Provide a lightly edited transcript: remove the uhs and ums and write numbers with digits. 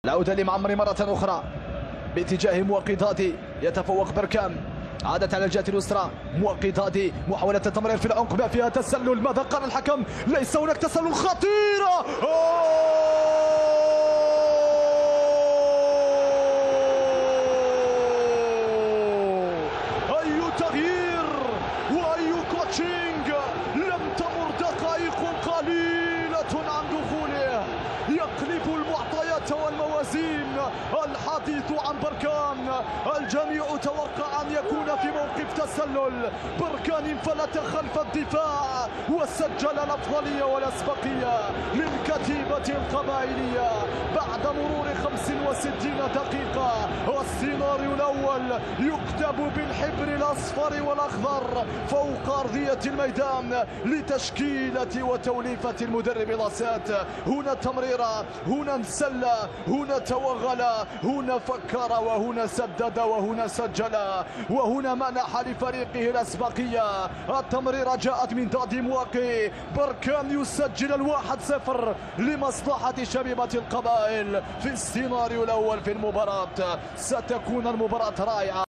العودة لمعمر مرة أخرى باتجاه موقيتادي. يتفوق بركان، عادت على الجهة اليسرى. موقيتادي محاولة التمرير في العمق، ما فيها تسلل. ماذا قال الحكم؟ ليس هناك تسلل. خطيرة. أي تغيير وأي كوتشينج! لم تمر دقائق قليلة عن دخوله، يقلب المعطيات والموازين. الحديث عن بركان، الجميع توقع أن يكون في موقف تسلل. بركان انفلت خلف الدفاع وسجل الأفضلية والأسبقية للكتيبة القبائلية بعد مرور 65 دقيقة. والسيناريو الأول يكتب بالحبر الأصفر والأخضر فوق أرضية الميدان لتشكيلة وتوليفة المدرب لاسات. هنا تمريرة، هنا انسل، هنا توغل، هنا فكر، وهنا سدد، وهنا سجل، وهنا منح لفريقه الأسبقية. التمريرة جاءت من دادي مواقي. بركان يسجل 1-0 لمصلحة شبيبة القبائل في السيناريو الأول في المباراة. ستكون المباراة رائعة.